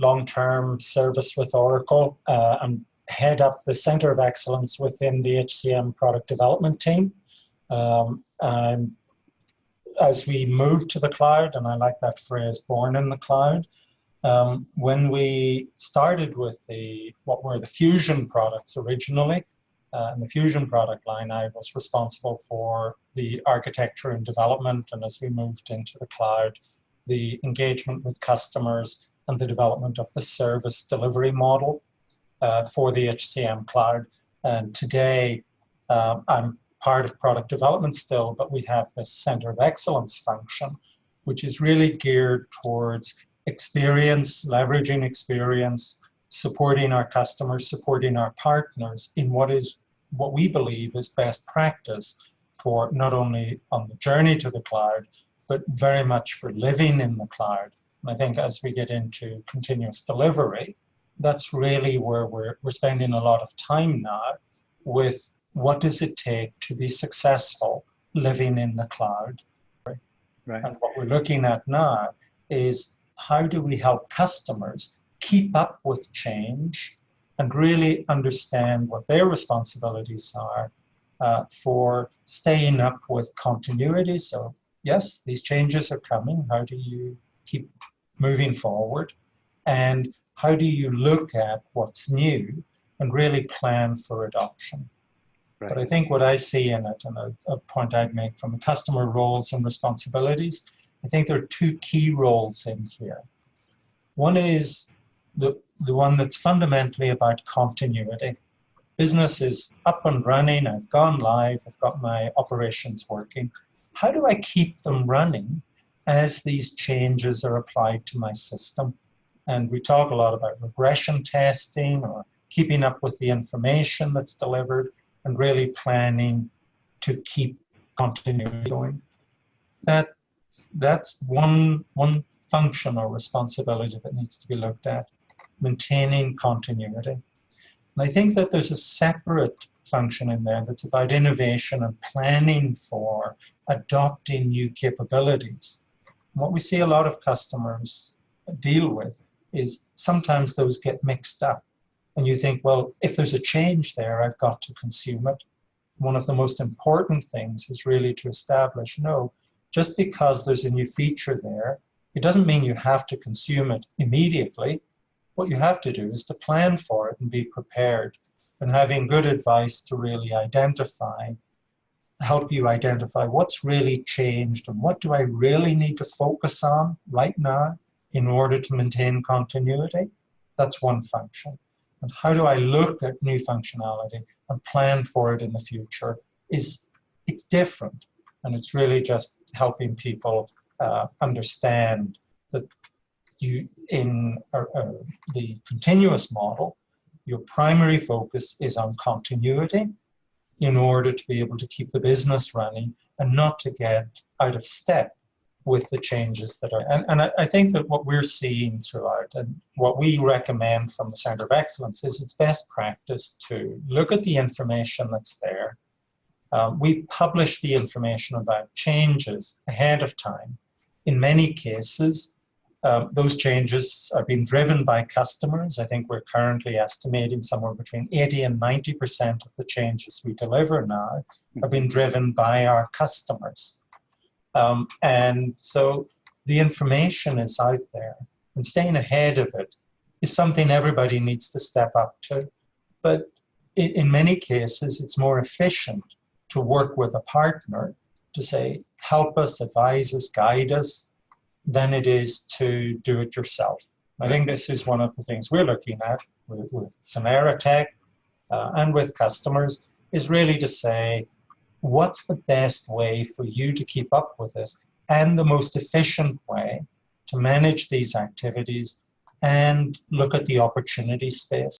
long-term service with Oracle and head up the Center of Excellence within the HCM product development team. And as we move to the cloud, and I like that phrase, born in the cloud, when we started with what were the Fusion products originally, in the Fusion product line, I was responsible for the architecture and development, and as we moved into the cloud, the engagement with customers and the development of the service delivery model for the HCM cloud. And today, I'm part of product development still, but we have this Center of Excellence function, which is really geared towards experience, leveraging experience, supporting our customers, supporting our partners in what we believe is best practice for not only on the journey to the cloud, but very much for living in the cloud. And I think as we get into continuous delivery, that's really where we're spending a lot of time now with what does it take to be successful living in the cloud. Right. And what we're looking at now is how do we help customers keep up with change and really understand what their responsibilities are for staying up with continuity. So yes, these changes are coming. How do you keep moving forward? And how do you look at what's new and really plan for adoption? Right. But I think what I see in it, and a point I'd make from the customer roles and responsibilities, I think there are two key roles in here. One is the one that's fundamentally about continuity. Business is up and running, I've gone live, I've got my operations working. How do I keep them running as these changes are applied to my system? And we talk a lot about regression testing or keeping up with the information that's delivered and really planning to keep continuity going. That's one function or responsibility that needs to be looked at, maintaining continuity. And I think that there's a separate function in there that's about innovation and planning for adopting new capabilities. And what we see a lot of customers deal with is sometimes those get mixed up. And you think, well, if there's a change there, I've got to consume it. One of the most important things is really to establish, no, just because there's a new feature there, it doesn't mean you have to consume it immediately. What you have to do is to plan for it and be prepared, and having good advice to really help you identify what's really changed and what do I really need to focus on right now in order to maintain continuity. That's one function. And how do I look at new functionality and plan for it in the future it's different. And it's really just helping people understand that in the continuous model, your primary focus is on continuity in order to be able to keep the business running and not to get out of step with the changes that are. And I think that what we're seeing throughout and what we recommend from the Center of Excellence is it's best practice to look at the information that's there. We publish the information about changes ahead of time. In many cases, those changes are being driven by customers. I think we're currently estimating somewhere between 80 and 90% of the changes we deliver now are being driven by our customers. And so the information is out there, and staying ahead of it is something everybody needs to step up to. But in many cases, it's more efficient to work with a partner to say, help us, advise us, guide us, than it is to do it yourself. I think this is one of the things we're looking at with Sonera Tech and with customers, is really to say, what's the best way for you to keep up with this and the most efficient way to manage these activities and look at the opportunity space.